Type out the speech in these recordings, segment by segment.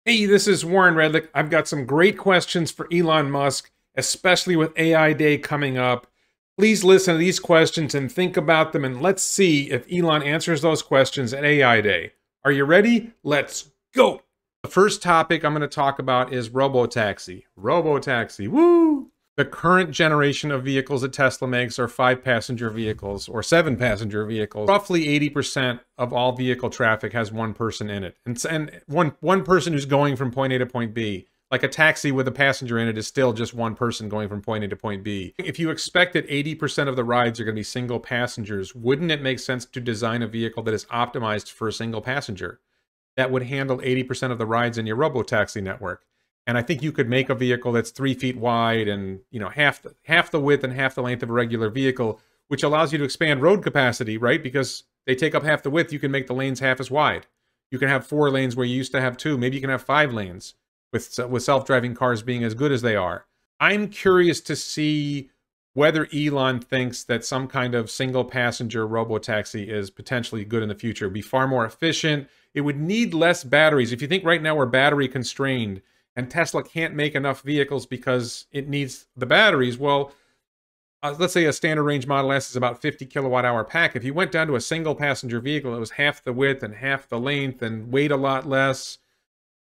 Hey, this is Warren Redlick. I've got some great questions for Elon Musk, especially with AI Day coming up. Please listen to these questions and think about them, and let's see if Elon answers those questions at AI Day. Are you ready? Let's go! The first topic I'm going to talk about is robotaxi. Robotaxi, woo! The current generation of vehicles that Tesla makes are 5-passenger vehicles or 7-passenger vehicles. Roughly 80% of all vehicle traffic has one person in it. And one person who's going from point A to point B. Like a taxi with a passenger in it is still just one person going from point A to point B. If you expect that 80% of the rides are going to be single passengers, wouldn't it make sense to design a vehicle that is optimized for a single passenger that would handle 80% of the rides in your robotaxi network? And I think you could make a vehicle that's 3 feet wide and half the width and half the length of a regular vehicle, which allows you to expand road capacity, right? Because they take up half the width, you can make the lanes half as wide. You can have 4 lanes where you used to have 2. Maybe you can have 5 lanes with self-driving cars being as good as they are. I'm curious to see whether Elon thinks that some kind of single passenger robotaxi is potentially good in the future. It'd be far more efficient. It would need less batteries. If you think right now we're battery constrained, and Tesla can't make enough vehicles because it needs the batteries, well, let's say a standard range Model S is about 50 kilowatt hour pack. If you went down to a single passenger vehicle, it was half the width and half the length and weighed a lot less,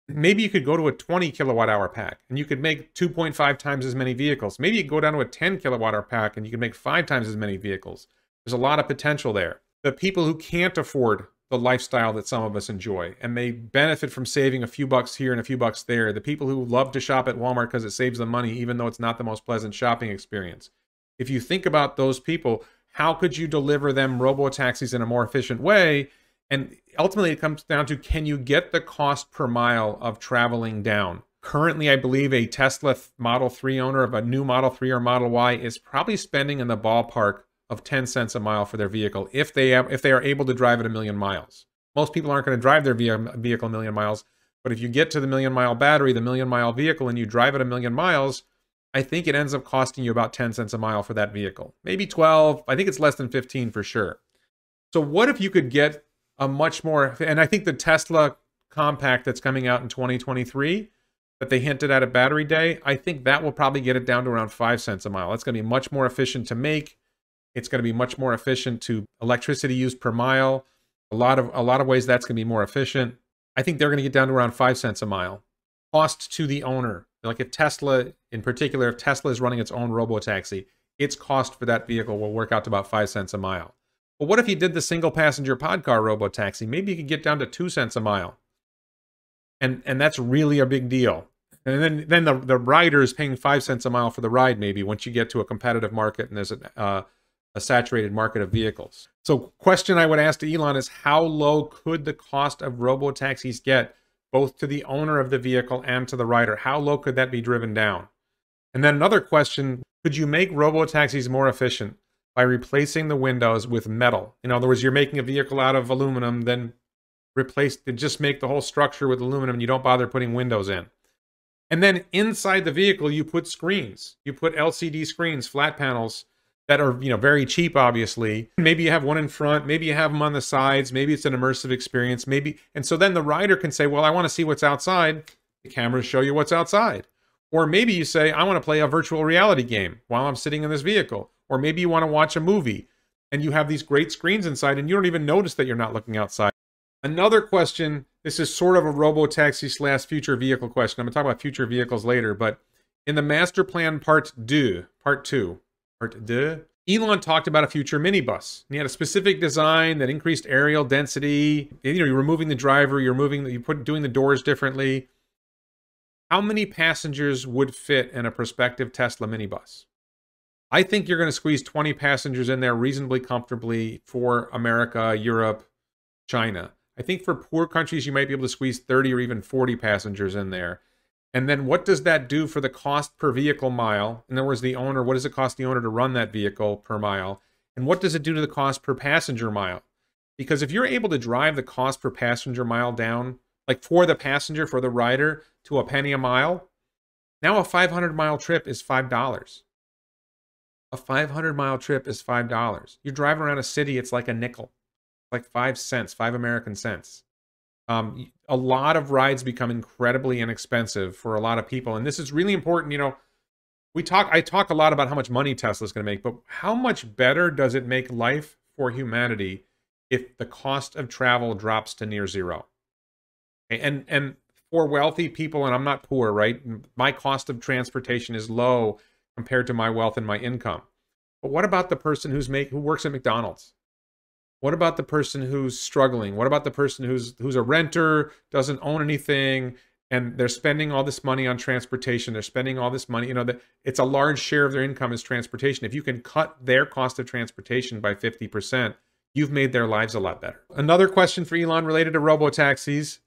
maybe you could go to a 20 kilowatt hour pack and you could make 2.5 times as many vehicles. Maybe you could go down to a 10 kilowatt hour pack and you could make 5 times as many vehicles. There's a lot of potential there. The people who can't afford the lifestyle that some of us enjoy and may benefit from saving a few bucks here and a few bucks there. The people who love to shop at Walmart because it saves them money, even though it's not the most pleasant shopping experience. If you think about those people, how could you deliver them robo-taxis in a more efficient way? And ultimately, it comes down to, can you get the cost per mile of traveling down? Currently, I believe a Tesla Model 3 owner of a new Model 3 or Model Y is probably spending in the ballpark of 10 cents a mile for their vehicle if they are able to drive it 1,000,000 miles. Most people aren't going to drive their vehicle 1,000,000 miles, but if you get to the 1,000,000 mile battery, the 1,000,000 mile vehicle, and you drive it 1,000,000 miles, I think it ends up costing you about 10 cents a mile for that vehicle. Maybe 12. I think it's less than 15 for sure. So what if you could get a much more, and I think the Tesla Compact that's coming out in 2023 that they hinted at Battery Day, I think that will probably get it down to around 5 cents a mile. That's going to be much more efficient to make. It's going to be much more efficient to electricity use per mile. A lot of ways that's going to be more efficient. I think they're going to get down to around 5 cents a mile. Cost to the owner. Like if Tesla, in particular, if Tesla is running its own robotaxi, its cost for that vehicle will work out to about 5 cents a mile. But what if you did the single passenger pod car robotaxi? Maybe you could get down to 2 cents a mile. And that's really a big deal. And then the rider is paying 5 cents a mile for the ride, maybe, once you get to a competitive market and there's a saturated market of vehicles. So question I would ask to Elon is, how low could the cost of robotaxis get, both to the owner of the vehicle and to the rider? How low could that be driven down? And then another question, could you make robotaxis more efficient by replacing the windows with metal? In other words, you're making a vehicle out of aluminum, then just make the whole structure with aluminum and you don't bother putting windows in. And then inside the vehicle, you put screens. You put LCD screens, flat panels, that are, very cheap, obviously. Maybe you have one in front, maybe you have them on the sides, maybe it's an immersive experience, maybe. And so then the rider can say, well, I want to see what's outside. The cameras show you what's outside. Or maybe you say, I want to play a virtual reality game while I'm sitting in this vehicle. Or maybe you want to watch a movie and you have these great screens inside and you don't even notice that you're not looking outside. Another question, this is sort of a robo-taxi / future vehicle question. I'm going to talk about future vehicles later, but in the master plan part 2, Elon talked about a future minibus. He had a specific design that increased aerial density. You're removing the driver, doing the doors differently. How many passengers would fit in a prospective Tesla minibus? I think you're going to squeeze 20 passengers in there reasonably comfortably for America, Europe, China. I think for poor countries, you might be able to squeeze 30 or even 40 passengers in there. And then what does that do for the cost per vehicle mile? In other words, what does it cost the owner to run that vehicle per mile? And what does it do to the cost per passenger mile? Because if you're able to drive the cost per passenger mile down, like for the passenger, for the rider, to a penny a mile, now a 500-mile trip is $5. A 500-mile trip is $5. You're driving around a city, it's like a nickel. Like 5 cents, 5 American cents. A lot of rides become incredibly inexpensive for a lot of people. And this is really important. You know, I talk a lot about how much money Tesla's going to make, but how much better does it make life for humanity if the cost of travel drops to near zero? And for wealthy people, and I'm not poor, right? My cost of transportation is low compared to my wealth and my income. But what about the person who works at McDonald's? What about the person who's struggling? What about the person who's a renter, doesn't own anything, and they're spending all this money on transportation? They're spending all this money, you know, it's a large share of their income is transportation. If you can cut their cost of transportation by 50%, you've made their lives a lot better. Another question for Elon related to robotaxis.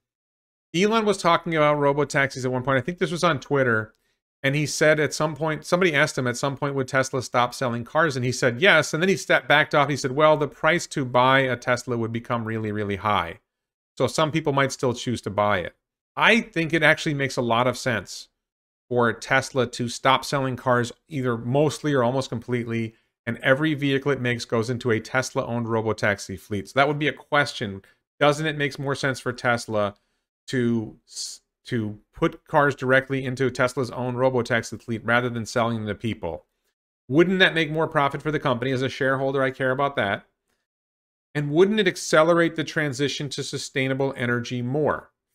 Elon was talking about robotaxis at one point. I think this was on Twitter. And he said at some point, somebody asked him at some point, would Tesla stop selling cars? And he said yes. And then he backed off. He said, well, the price to buy a Tesla would become really, really high. So some people might still choose to buy it. I think it actually makes a lot of sense for Tesla to stop selling cars either mostly or almost completely. And every vehicle it makes goes into a Tesla-owned robotaxi fleet. So that would be a question. Doesn't it make more sense for Tesla to put cars directly into Tesla's own robotaxi fleet rather than selling them to people? Wouldn't that make more profit for the company? As a shareholder, I care about that. And wouldn't it accelerate the transition to sustainable energy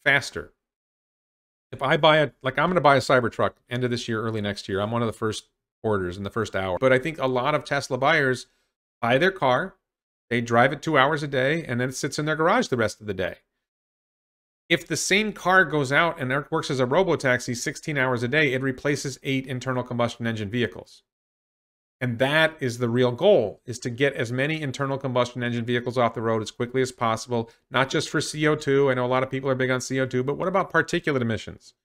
faster? If I buy I'm going to buy a Cybertruck end of this year, early next year. I'm one of the first orders in the first hour. But I think a lot of Tesla buyers buy their car, they drive it 2 hours a day, and then it sits in their garage the rest of the day. If the same car goes out and works as a robotaxi 16 hours a day, it replaces 8 internal combustion engine vehicles. And that is the real goal, is to get as many internal combustion engine vehicles off the road as quickly as possible, not just for CO2. I know a lot of people are big on CO2, but what about particulate emissions?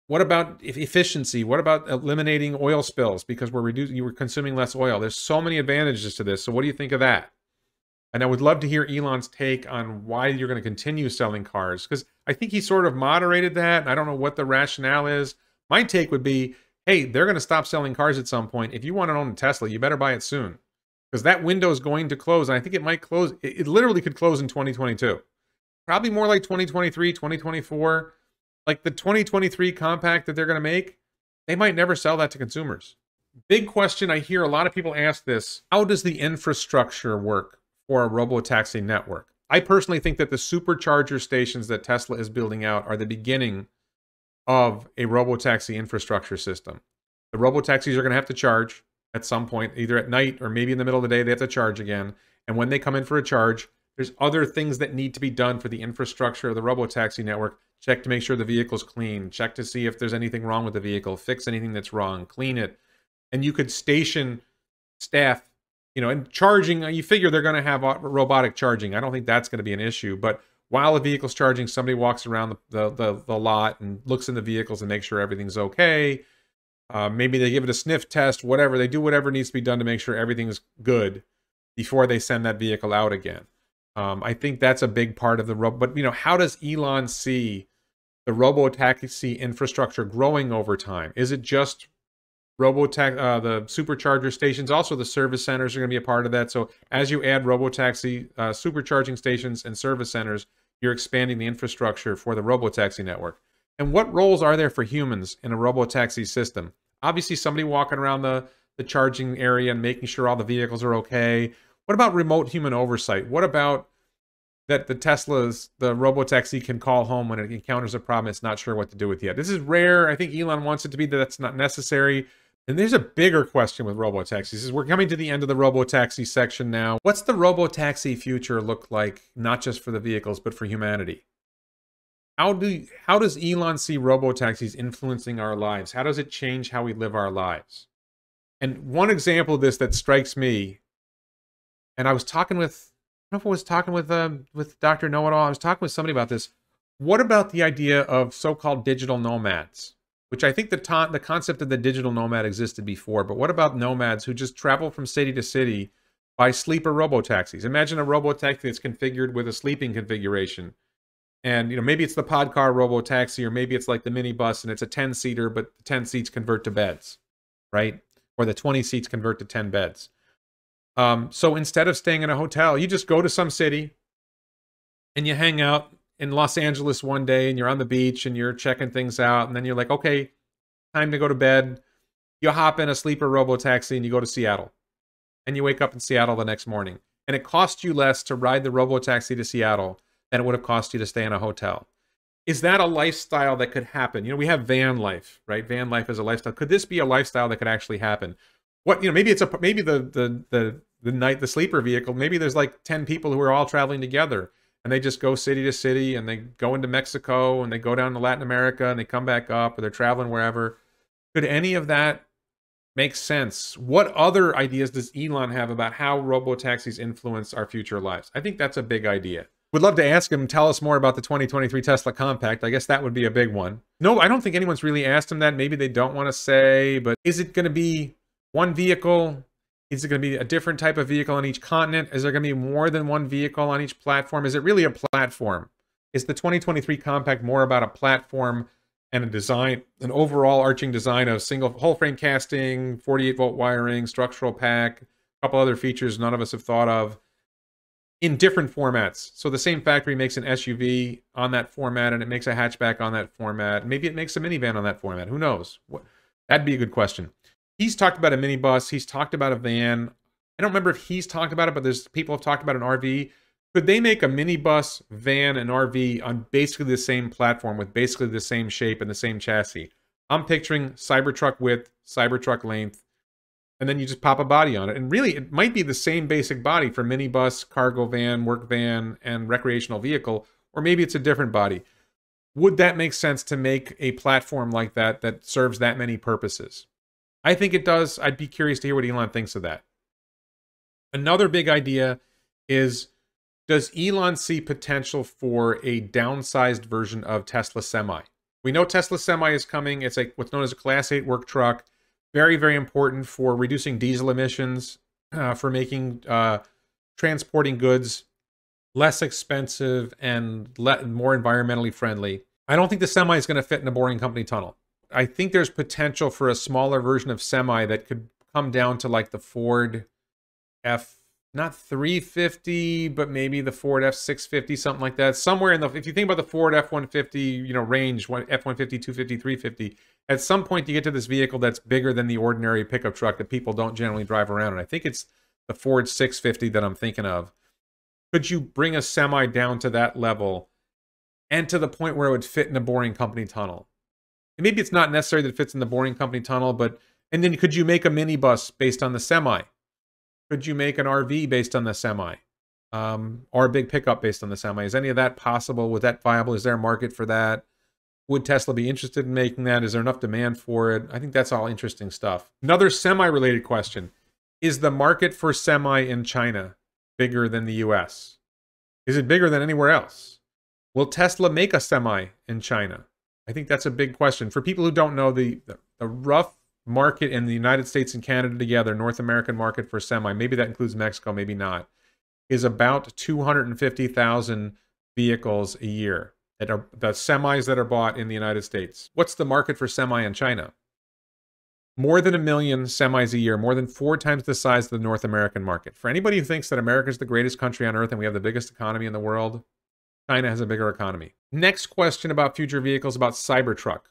What about efficiency? What about eliminating oil spills because you were consuming less oil? There's so many advantages to this. So what do you think of that? And I would love to hear Elon's take on why you're going to continue selling cars, because I think he sort of moderated that. And I don't know what the rationale is. My take would be, hey, they're going to stop selling cars at some point. If you want to own a Tesla, you better buy it soon, because that window is going to close. And I think it might close. It literally could close in 2022. Probably more like 2023, 2024. Like the 2023 compact that they're going to make, they might never sell that to consumers. Big question. I hear a lot of people ask this. How does the infrastructure work for a robotaxi network? I personally think that the supercharger stations that Tesla is building out are the beginning of a robotaxi infrastructure system. The robotaxis are going to have to charge at some point, either at night or maybe in the middle of the day, they have to charge again. And when they come in for a charge, there's other things that need to be done for the infrastructure of the robotaxi network. Check to make sure the vehicle's clean. Check to see if there's anything wrong with the vehicle. Fix anything that's wrong. Clean it. And you could station staff, you know, and charging, you figure they're going to have robotic charging. I don't think that's going to be an issue. But while the vehicle's charging, somebody walks around the lot and looks in the vehicles and makes sure everything's okay. Maybe they give it a sniff test, whatever. They do whatever needs to be done to make sure everything's good before they send that vehicle out again. I think that's a big part of the But, you know, how does Elon see the robotaxi infrastructure growing over time? Is it just the supercharger stations? Also, the service centers are going to be a part of that. So as you add robotaxi supercharging stations and service centers, you're expanding the infrastructure for the robotaxi network. And what roles are there for humans in a robotaxi system? Obviously, somebody walking around the charging area and making sure all the vehicles are okay. What about remote human oversight? What about that the robotaxi can call home when it encounters a problem it's not sure what to do with yet? This is rare. I think Elon wants it to be that that's not necessary. And there's a bigger question with robotaxis. We're coming to the end of the robotaxi section now. What's the robotaxi future look like, not just for the vehicles, but for humanity? How does Elon see robotaxis influencing our lives? How does it change how we live our lives? And one example of this that strikes me, and I was talking with, I don't know if I was talking with Dr. Know-It-All. I was talking with somebody about this. What about the idea of so-called digital nomads? Which I think the concept of the digital nomad existed before, but what about nomads who just travel from city to city by sleeper robotaxis? Imagine a robotaxi that's configured with a sleeping configuration. And, you know, maybe it's the pod car robotaxi, or maybe it's like the minibus and it's a 10-seater, but the 10 seats convert to beds, right? Or the 20 seats convert to 10 beds. So instead of staying in a hotel, you just go to some city and you hang out in Los Angeles one day and you're on the beach and you're checking things out, and then you're like, okay, time to go to bed. You hop in a sleeper robotaxi and you go to Seattle. And you wake up in Seattle the next morning. And it costs you less to ride the robotaxi to Seattle than it would have cost you to stay in a hotel. Is that a lifestyle that could happen? You know, we have van life, right? Van life is a lifestyle. Could this be a lifestyle that could actually happen? What, you know, maybe the sleeper vehicle, maybe there's like 10 people who are all traveling together and they just go city to city and they go into Mexico and they go down to Latin America and they come back up, or they're traveling wherever. Could any of that make sense? What other ideas does Elon have about how robotaxis influence our future lives? I think that's a big idea. Would love to ask him, tell us more about the 2023 Tesla Compact. I guess that would be a big one. No, I don't think anyone's really asked him that. Maybe they don't want to say, but is it going to be one vehicle? Is it going to be a different type of vehicle on each continent? Is there going to be more than one vehicle on each platform? Is it really a platform? Is the 2023 Compact more about a platform and a design, an overall arching design of single whole frame casting, 48-volt wiring, structural pack, a couple other features none of us have thought of, in different formats? So the same factory makes an SUV on that format, and it makes a hatchback on that format. Maybe it makes a minivan on that format. Who knows? That'd be a good question. He's talked about a minibus. He's talked about a van. I don't remember if he's talked about it, but there's people have talked about an RV. Could they make a minibus, van, and RV on basically the same platform with basically the same shape and the same chassis? I'm picturing Cybertruck width, Cybertruck length, and then you just pop a body on it. And really, it might be the same basic body for minibus, cargo van, work van, and recreational vehicle, or maybe it's a different body. Would that make sense to make a platform like that that serves that many purposes? I think it does. I'd be curious to hear what Elon thinks of that. Another big idea is, does Elon see potential for a downsized version of Tesla Semi? We know Tesla Semi is coming. It's like what's known as a Class 8 work truck. Very, very important for reducing diesel emissions, for making transporting goods less expensive and more environmentally friendly. I don't think the Semi is going to fit in a Boring Company tunnel. I think there's potential for a smaller version of Semi that could come down to like the Ford not 350, but maybe the Ford F650, something like that. Somewhere in the, if you think about the Ford F-150, range, F-150, 250, 350, at some point you get to this vehicle that's bigger than the ordinary pickup truck that people don't generally drive around. And I think it's the Ford 650 that I'm thinking of. Could you bring a Semi down to that level and to the point where it would fit in a Boring Company tunnel? And maybe it's not necessary that it fits in the Boring Company tunnel, but, and then could you make a minibus based on the Semi? Could you make an RV based on the Semi? Or a big pickup based on the Semi? Is any of that possible? Was that viable? Is there a market for that? Would Tesla be interested in making that? Is there enough demand for it? I think that's all interesting stuff. Another Semi-related question. Is the market for Semi in China bigger than the US? Is it bigger than anywhere else? Will Tesla make a Semi in China? I think that's a big question. For people who don't know, the rough market in the United States and Canada together, North American market for Semi, maybe that includes Mexico, maybe not, is about 250,000 vehicles a year that are the Semis that are bought in the United States. What's the market for Semi in China? More than 1 million Semis a year, more than 4 times the size of the North American market. For anybody who thinks that America is the greatest country on earth and we have the biggest economy in the world, China has a bigger economy. Next question about future vehicles, about Cybertruck.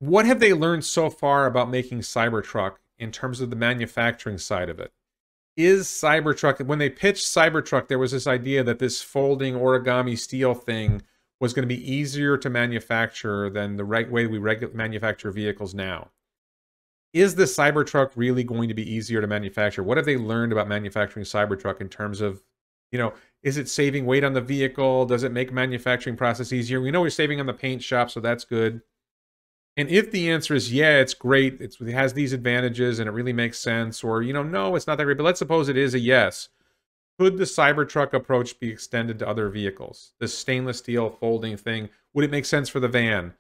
What have they learned so far about making Cybertruck in terms of the manufacturing side of it? Is Cybertruck, when they pitched Cybertruck, there was this idea that this folding origami steel thing was going to be easier to manufacture than the right way we manufacture vehicles now. Is the Cybertruck really going to be easier to manufacture? What have they learned about manufacturing Cybertruck in terms of, is it saving weight on the vehicle? Does it make manufacturing process easier? We know we're saving on the paint shop, so that's good. And if the answer is, yeah, it's great, it has these advantages and it really makes sense, or, no, it's not that great, but let's suppose it is a yes. Could the Cybertruck approach be extended to other vehicles? This stainless steel folding thing, would it make sense for the van?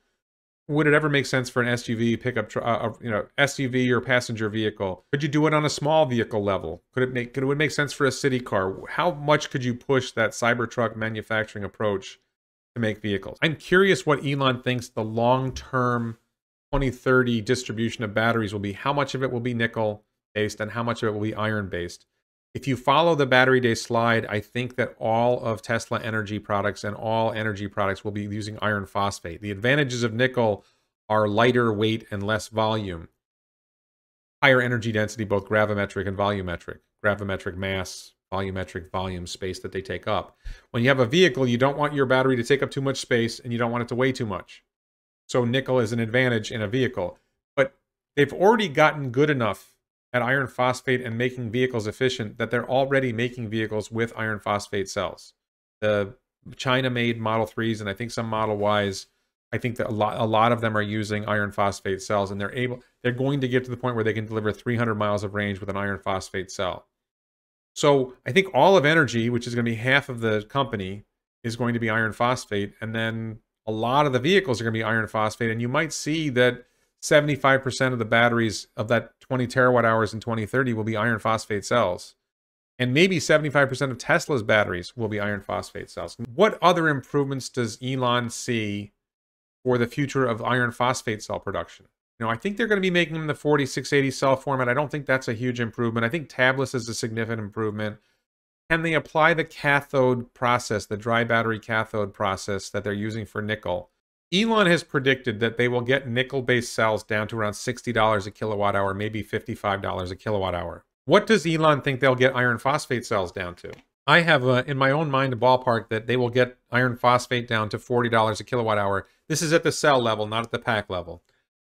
Would it ever make sense for an SUV, pickup, SUV or passenger vehicle? Could you do it on a small vehicle level? Could it make sense for a city car? How much could you push that Cybertruck manufacturing approach to make vehicles? I'm curious what Elon thinks the long-term 2030 distribution of batteries will be. How much of it will be nickel based and how much of it will be iron based? If you follow the battery day slide, I think that all of Tesla energy products and all energy products will be using iron phosphate. The advantages of nickel are lighter weight and less volume. Higher energy density, both gravimetric and volumetric. Gravimetric mass, volumetric volume, space that they take up. When you have a vehicle, you don't want your battery to take up too much space and you don't want it to weigh too much. So nickel is an advantage in a vehicle. But they've already gotten good enough at iron phosphate and making vehicles efficient that they're already making vehicles with iron phosphate cells. The China-made Model 3s and I think some Model Ys, I think that a lot of them are using iron phosphate cells, and they're going to get to the point where they can deliver 300 miles of range with an iron phosphate cell. So I think all of energy, which is going to be half of the company, is going to be iron phosphate, and then a lot of the vehicles are going to be iron phosphate, and you might see that 75% of the batteries of that 20 terawatt hours in 2030 will be iron phosphate cells. And maybe 75% of Tesla's batteries will be iron phosphate cells. What other improvements does Elon see for the future of iron phosphate cell production? You know, I think they're going to be making them in the 4680 cell format. I don't think that's a huge improvement. I think tablets is a significant improvement. Can they apply the cathode process, the dry battery cathode process that they're using for nickel? Elon has predicted that they will get nickel-based cells down to around $60 a kilowatt hour, maybe $55 a kilowatt hour. What does Elon think they'll get iron phosphate cells down to? I have in my own mind a ballpark that they will get iron phosphate down to $40 a kilowatt hour. This is at the cell level, not at the pack level.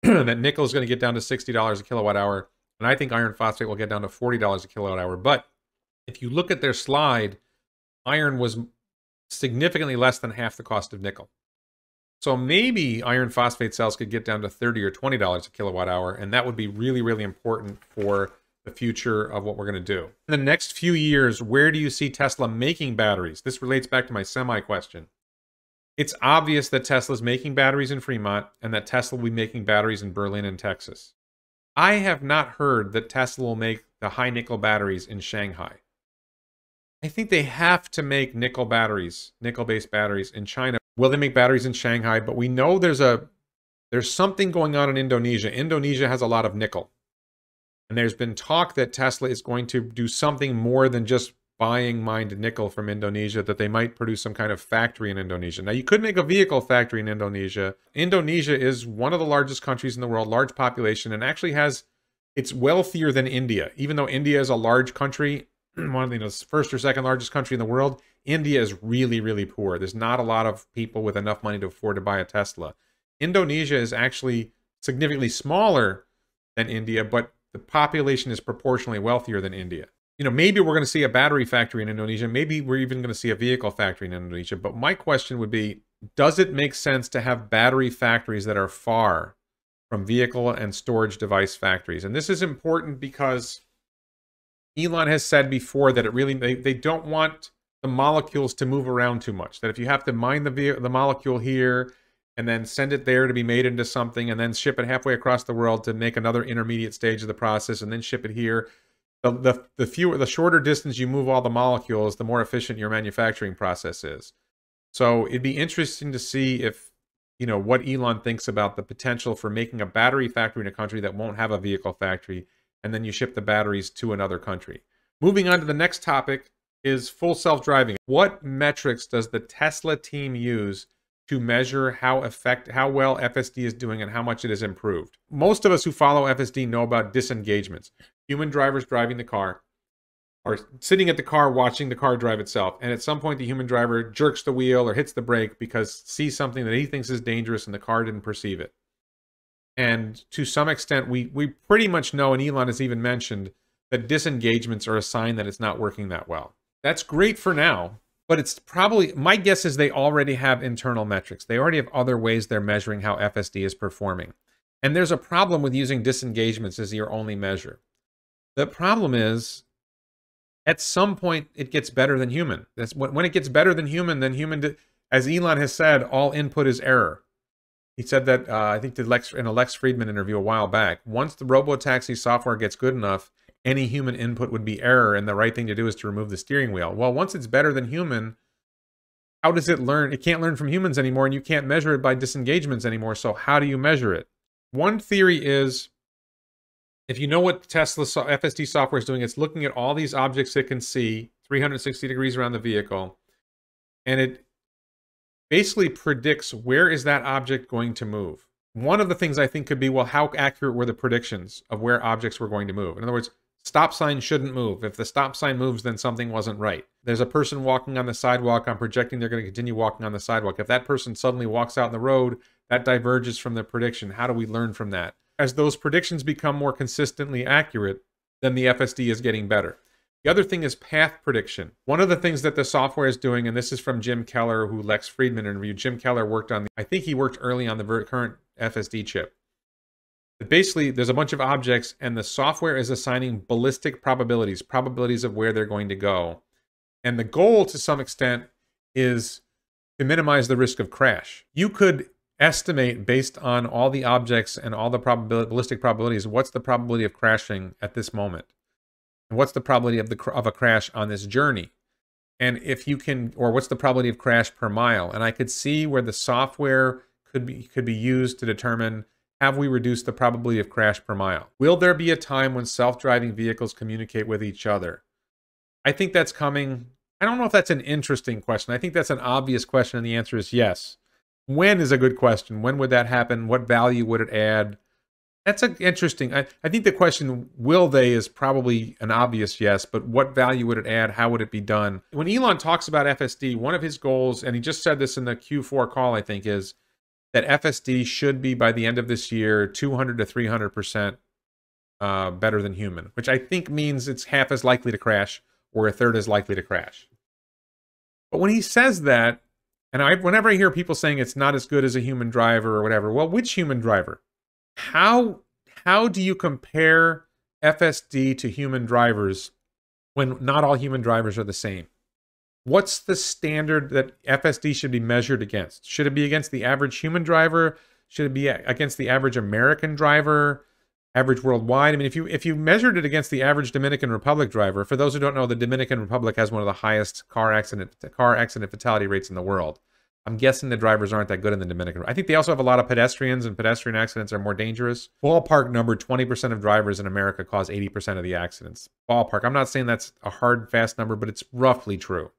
That nickel is going to get down to $60 a kilowatt hour, and I think iron phosphate will get down to $40 a kilowatt hour. But if you look at their slide, iron was significantly less than half the cost of nickel. So maybe iron phosphate cells could get down to $30 or $20 a kilowatt hour, and that would be really, really important for the future of what we're going to do. In the next few years, where do you see Tesla making batteries? This relates back to my semi question. It's obvious that Tesla's making batteries in Fremont and that Tesla will be making batteries in Berlin and Texas. I have not heard that Tesla will make the high nickel batteries in Shanghai. I think they have to make nickel batteries, nickel-based batteries in China. Will they make batteries in Shanghai? But we know there's something going on in Indonesia. Indonesia has a lot of nickel. And there's been talk that Tesla is going to do something more than just buying mined nickel from Indonesia, that they might produce some kind of factory in Indonesia. Now, you could make a vehicle factory in Indonesia. Indonesia is one of the largest countries in the world, large population, and actually it's wealthier than India. Even though India is a large country, one of the first or second largest country in the world, India is really, really poor. There's not a lot of people with enough money to afford to buy a Tesla. Indonesia is actually significantly smaller than India, but the population is proportionally wealthier than India. You know, maybe we're going to see a battery factory in Indonesia. Maybe we're even going to see a vehicle factory in Indonesia. But my question would be, does it make sense to have battery factories that are far from vehicle and storage device factories? And this is important because Elon has said before that they don't want the molecules to move around too much. That if you have to mine the molecule here and then send it there to be made into something and then ship it halfway across the world to make another intermediate stage of the process and then ship it here, the shorter distance you move all the molecules, the more efficient your manufacturing process is. So it'd be interesting to see if, you know, what Elon thinks about the potential for making a battery factory in a country that won't have a vehicle factory, and then you ship the batteries to another country. Moving on to the next topic is full self-driving. What metrics does the Tesla team use to measure how well FSD is doing and how much it has improved? Most of us who follow FSD know about disengagements. Human drivers driving the car, or sitting at the car watching the car drive itself, and at some point the human driver jerks the wheel or hits the brake because sees something that he thinks is dangerous and the car didn't perceive it. And to some extent, we pretty much know, and Elon has even mentioned, that disengagements are a sign that it's not working that well. That's great for now, but it's probably, my guess is they already have internal metrics. They already have other ways they're measuring how FSD is performing. And there's a problem with using disengagements as your only measure. The problem is, at some point, it gets better than human. That's when it gets better than human, as Elon has said, all input is error. He said that, I think in a Lex Friedman interview a while back, once the robotaxi software gets good enough, any human input would be error, and the right thing to do is to remove the steering wheel. Well, once it's better than human, how does it learn? It can't learn from humans anymore, and you can't measure it by disengagements anymore, so how do you measure it? One theory is If you know what Tesla FSD software is doing, it's looking at all these objects it can see 360 degrees around the vehicle, and it basically predicts where is that object going to move. One of the things I think could be, well, how accurate were the predictions of where objects were going to move? In other words, stop sign shouldn't move. If the stop sign moves, then something wasn't right. There's a person walking on the sidewalk. I'm projecting they're going to continue walking on the sidewalk. If that person suddenly walks out in the road, that diverges from the prediction. How do we learn from that? As those predictions become more consistently accurate, then the FSD is getting better. The other thing is path prediction. One of the things that the software is doing, and this is from Jim Keller, who Lex Friedman interviewed. Jim Keller worked on, I think he worked early on the current FSD chip. But basically, there's a bunch of objects, and the software is assigning ballistic probabilities, probabilities of where they're going to go. And the goal, to some extent, is to minimize the risk of crash. You could estimate, based on all the objects and all the ballistic probabilities, what's the probability of crashing at this moment? And what's the probability of a crash on this journey? And if you can, or what's the probability of crash per mile? And I could see where the software could be used to determine, have we reduced the probability of crash per mile? Will there be a time when self-driving vehicles communicate with each other? I think that's coming. I don't know if that's an interesting question. I think that's an obvious question, and the answer is yes. When is a good question. When would that happen? What value would it add? That's interesting. I think the question, will they, is probably an obvious yes, but what value would it add? How would it be done? When Elon talks about FSD, one of his goals, and he just said this in the Q4 call, I think, is that FSD should be, by the end of this year, 200 to 300% better than human, which I think means it's half as likely to crash or a third as likely to crash. But when he says that, and whenever I hear people saying it's not as good as a human driver or whatever, well, which human driver? How do you compare FSD to human drivers when not all human drivers are the same? What's the standard that FSD should be measured against? Should it be against the average human driver? Should it be against the average American driver? Average worldwide? I mean, if you measured it against the average Dominican Republic driver, for those who don't know, the Dominican Republic has one of the highest car accident fatality rates in the world. I'm guessing the drivers aren't that good in the Dominican. I think they also have a lot of pedestrians, and pedestrian accidents are more dangerous. Ballpark number, 20% of drivers in America cause 80% of the accidents. Ballpark. I'm not saying that's a hard, fast number, but it's roughly true.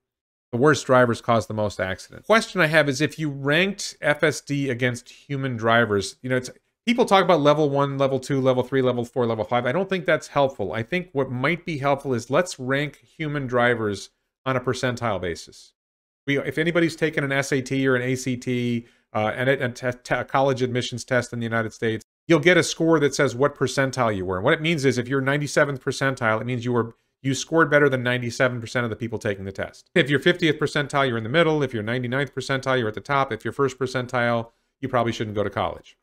The worst drivers cause the most accidents. Question I have is, if you ranked FSD against human drivers, you know, people talk about level 1, level 2, level 3, level 4, level 5. I don't think that's helpful. I think what might be helpful is, let's rank human drivers on a percentile basis. If anybody's taken an SAT or an ACT and a college admissions test in the United States, you'll get a score that says what percentile you were. And what it means is, if you're 97th percentile, it means you scored better than 97% of the people taking the test. If you're 50th percentile, you're in the middle. If you're 99th percentile, you're at the top. If you're first percentile, you probably shouldn't go to college.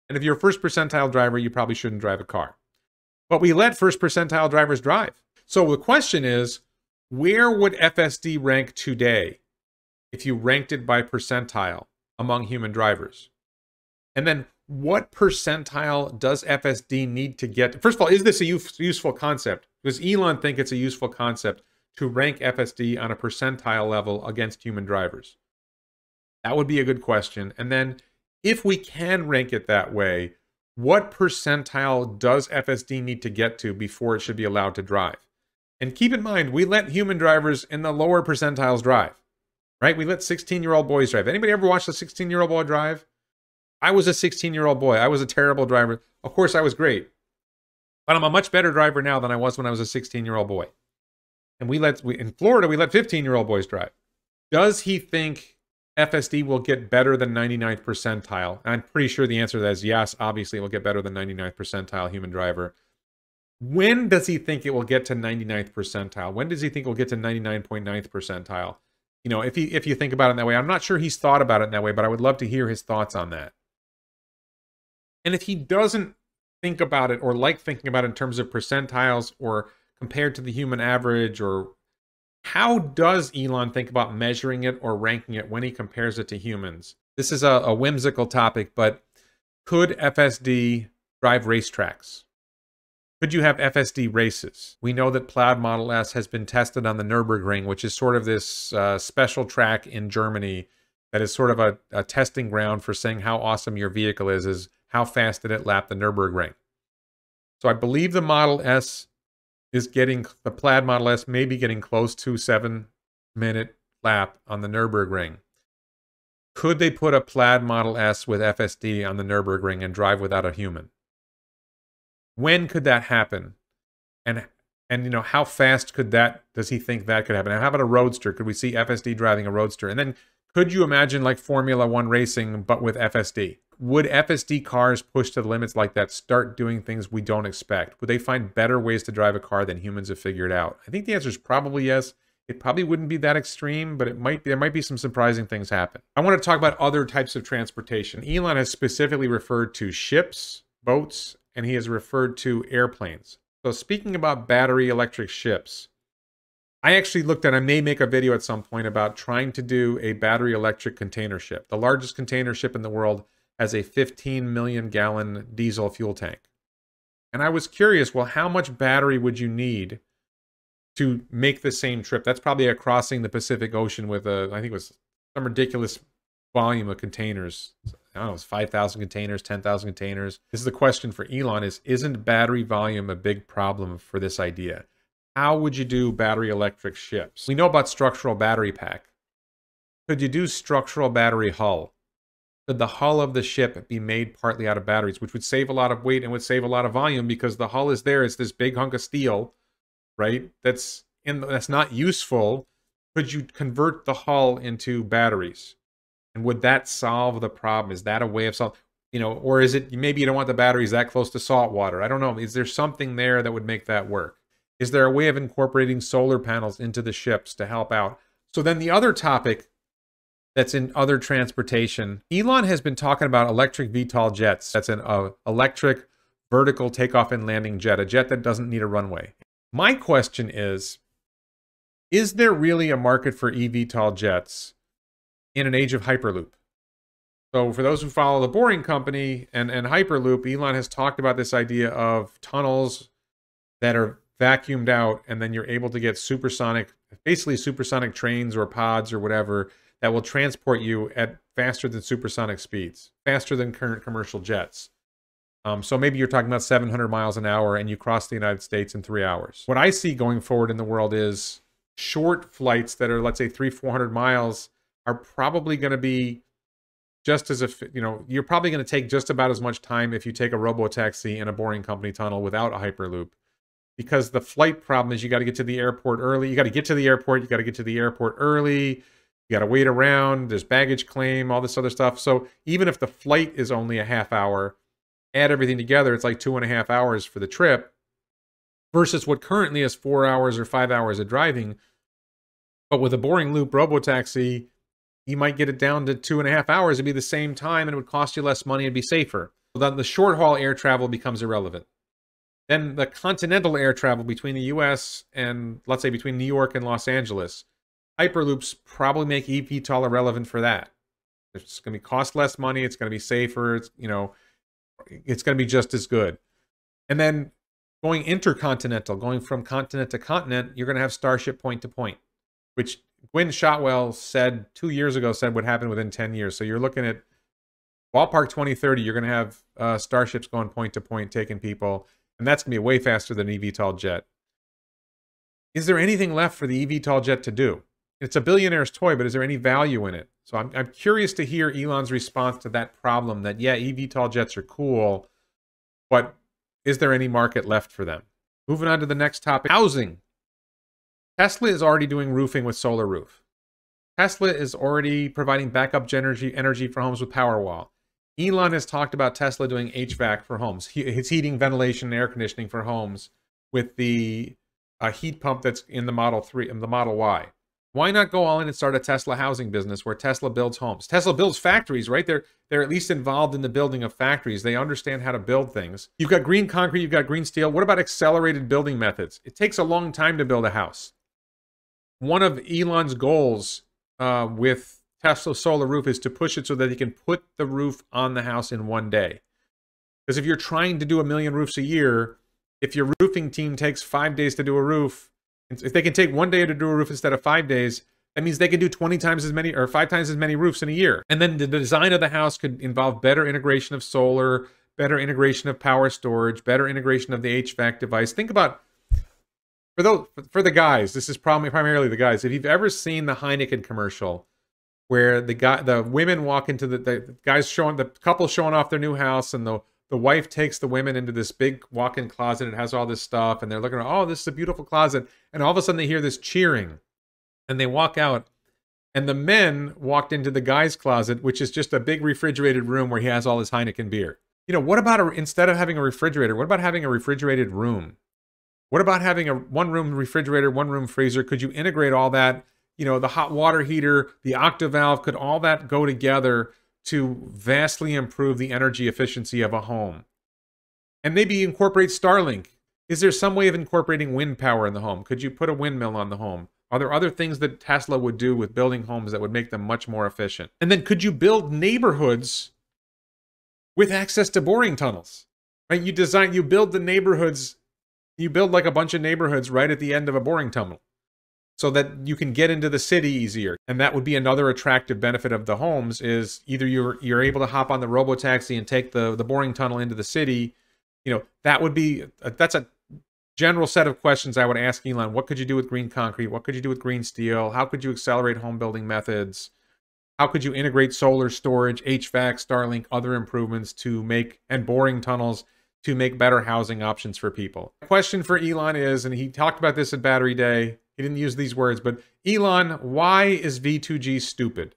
And if you're a first percentile driver, you probably shouldn't drive a car. But we let first percentile drivers drive. So the question is, where would FSD rank today if you ranked it by percentile among human drivers? And then, what percentile does FSD need to get? First of all, is this a useful concept? Does Elon think it's a useful concept to rank FSD on a percentile level against human drivers? That would be a good question. And then, if we can rank it that way, what percentile does FSD need to get to before it should be allowed to drive? And keep in mind, we let human drivers in the lower percentiles drive. Right? We let 16-year-old boys drive. Anybody ever watched a 16-year-old boy drive? I was a 16-year-old boy. I was a terrible driver. Of course, I was great. But I'm a much better driver now than I was when I was a 16-year-old boy. And in Florida, we let 15-year-old boys drive. Does he think FSD will get better than 99th percentile? And I'm pretty sure the answer to that is yes. Obviously, it will get better than 99th percentile human driver. When does he think it will get to 99th percentile? When does he think it will get to 99.9th percentile? You know, if you think about it in that way, I'm not sure he's thought about it in that way, but I would love to hear his thoughts on that. And if he doesn't think about it, or like thinking about it in terms of percentiles or compared to the human average, or how does Elon think about measuring it or ranking it when he compares it to humans? This is a whimsical topic, but could FSD drive racetracks? Could you have FSD races? We know that Plaid Model S has been tested on the Nürburgring, which is sort of this special track in Germany that is sort of a testing ground for saying how awesome your vehicle is how fast did it lap the Nürburgring. So I believe the Model S is getting, the Plaid Model S may be getting close to 7-minute lap on the Nürburgring. Could they put a Plaid Model S with FSD on the Nürburgring and drive without a human? When could that happen? And you know, how fast could that, does he think that could happen? And how about a Roadster? Could we see FSD driving a Roadster? And then could you imagine like Formula One racing, but with FSD? Would FSD cars pushed to the limits like that start doing things we don't expect? Would they find better ways to drive a car than humans have figured out? I think the answer is probably yes. It probably wouldn't be that extreme, but there might be some surprising things happen. I want to talk about other types of transportation. Elon has specifically referred to ships, boats, and he has referred to airplanes. So speaking about battery electric ships, I actually looked at, I may make a video at some point about trying to do a battery electric container ship. The largest container ship in the world has a 15 million gallon diesel fuel tank. And I was curious, well, how much battery would you need to make the same trip? That's probably crossing the Pacific Ocean with I think it was some ridiculous volume of containers. I don't know, it's 5,000 containers, 10,000 containers. This is the question for Elon isn't battery volume a big problem for this idea? How would you do battery electric ships? We know about structural battery pack. Could you do structural battery hull? Could the hull of the ship be made partly out of batteries, which would save a lot of weight and would save a lot of volume because the hull is there. It's this big hunk of steel, right? That's not useful. Could you convert the hull into batteries? And would that solve the problem? Is that a way of solving, you know, or is it maybe you don't want the batteries that close to salt water? I don't know. Is there something there that would make that work? Is there a way of incorporating solar panels into the ships to help out? So then the other topic that's in other transportation, Elon has been talking about electric VTOL jets. That's an electric vertical takeoff and landing jet, a jet that doesn't need a runway. My question is there really a market for eVTOL jets in an age of Hyperloop? So for those who follow The Boring Company and Hyperloop, Elon has talked about this idea of tunnels that are vacuumed out, and then you're able to get basically supersonic trains or pods or whatever that will transport you at faster than supersonic speeds, faster than current commercial jets. So maybe you're talking about 700 miles an hour and you cross the United States in 3 hours. What I see going forward in the world is short flights that are, let's say, 300-400 miles are probably going to be just as, you're probably going to take just about as much time if you take a robotaxi in a Boring Company tunnel without a Hyperloop. Because the flight problem is you got to get to the airport early. You got to get to the airport. You got to get to the airport early. You got to wait around. There's baggage claim, all this other stuff. So even if the flight is only a half hour, add everything together, it's like 2.5 hours for the trip versus what currently is 4 hours or 5 hours of driving. But with a Boring Loop robotaxi, you might get it down to 2.5 hours. It'd be the same time and it would cost you less money and be safer. So then the short haul air travel becomes irrelevant. Then the continental air travel between the US and, let's say, between New York and Los Angeles, Hyperloops probably make eVTOL irrelevant for that. It's going to cost less money. It's going to be safer. It's going to be just as good. And then going intercontinental, going from continent to continent, you're going to have Starship point to point, which Gwynne Shotwell said 2 years ago would happen within 10 years. So you're looking at ballpark 2030, you're going to have starships going point to point, taking people, and that's going to be way faster than an eVTOL jet. Is there anything left for the eVTOL jet to do? It's a billionaire's toy, but is there any value in it? So I'm curious to hear Elon's response to that problem that, yeah, eVTOL jets are cool, but is there any market left for them? Moving on to the next topic, housing. Tesla is already doing roofing with Solar Roof. Tesla is already providing backup energy for homes with Powerwall. Elon has talked about Tesla doing HVAC for homes. It's heating, ventilation, and air conditioning for homes with the heat pump that's in the Model 3 and the Model Y. Why not go all in and start a Tesla housing business where Tesla builds homes? Tesla builds factories, right? They're at least involved in the building of factories. They understand how to build things. You've got green concrete, you've got green steel. What about accelerated building methods? It takes a long time to build a house. One of Elon's goals with Tesla Solar Roof is to push it so that he can put the roof on the house in one day. Because if you're trying to do 1 million roofs a year, if your roofing team takes 5 days to do a roof, if they can take 1 day to do a roof instead of 5 days, that means they can do 20 times as many or 5 times as many roofs in a year. And then the design of the house could involve better integration of solar, better integration of power storage, better integration of the HVAC device. Think about, for the guys, this is probably primarily the guys. If you've ever seen the Heineken commercial where the women walk into the guys showing, the couple showing off their new house, and the wife takes the women into this big walk-in closet. It has all this stuff, and they're looking at, oh, this is a beautiful closet. And all of a sudden they hear this cheering, and they walk out, and the men walked into the guy's closet, which is just a big refrigerated room where he has all his Heineken beer. You know, what about, instead of having a refrigerator, what about having a refrigerated room? What about having a one-room refrigerator, one-room freezer? Could you integrate all that? You know, the hot water heater, the octavalve, could all that go together to vastly improve the energy efficiency of a home? And maybe incorporate Starlink. Is there some way of incorporating wind power in the home? Could you put a windmill on the home? Are there other things that Tesla would do with building homes that would make them much more efficient? And then could you build neighborhoods with access to boring tunnels? Right? You build the neighborhoods, you build like a bunch of neighborhoods right at the end of a boring tunnel, so that you can get into the city easier. And that would be another attractive benefit of the homes, is either you're able to hop on the robotaxi and take the boring tunnel into the city. You know, that's a general set of questions I would ask Elon. What could you do with green concrete? What could you do with green steel? How could you accelerate home building methods? How could you integrate solar storage, HVAC, Starlink, other improvements to make, and boring tunnels to make better housing options for people? The question for Elon is, and he talked about this at Battery Day, he didn't use these words, but Elon, why is V2G stupid?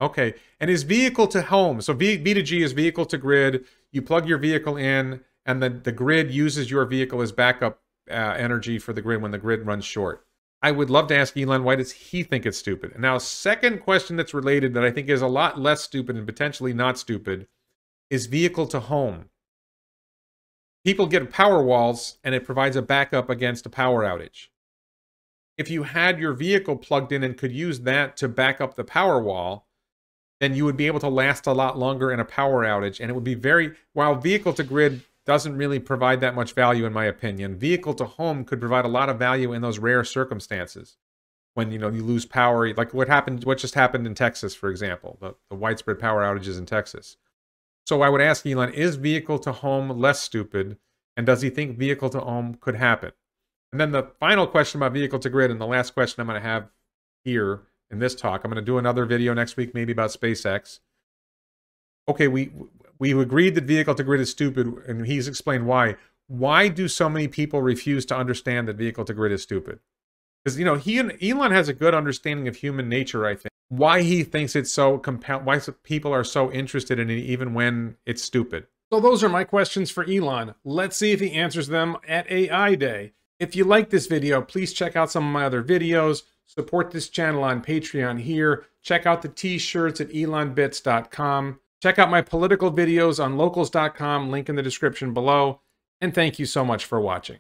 Okay, and is vehicle to home, so V2G is vehicle to grid. You plug your vehicle in, and the grid uses your vehicle as backup energy for the grid when the grid runs short. I would love to ask Elon, why does he think it's stupid? And now, a second question that's related that I think is a lot less stupid and potentially not stupid is vehicle to home. People get power walls, and it provides a backup against a power outage. If you had your vehicle plugged in and could use that to back up the power wall, then you would be able to last a lot longer in a power outage. And it would be while vehicle to grid doesn't really provide that much value, in my opinion, vehicle to home could provide a lot of value in those rare circumstances when, you know, you lose power, like what just happened in Texas, for example, the widespread power outages in Texas. So I would ask Elon, is vehicle to home less stupid? And does he think vehicle to home could happen? And then the final question about vehicle to grid, and the last question I'm going to have here in this talk, I'm going to do another video next week, maybe about SpaceX. Okay, we've agreed that vehicle to grid is stupid, and he's explained why. Why do so many people refuse to understand that vehicle to grid is stupid? Because, you know, Elon has a good understanding of human nature, I think. Why he thinks it's so compelling, why people are so interested in it even when it's stupid. So those are my questions for Elon. Let's see if he answers them at AI Day. If you like this video, please check out some of my other videos. Support this channel on Patreon here. Check out the t-shirts at elonbits.com. Check out my political videos on locals.com, link in the description below. And thank you so much for watching.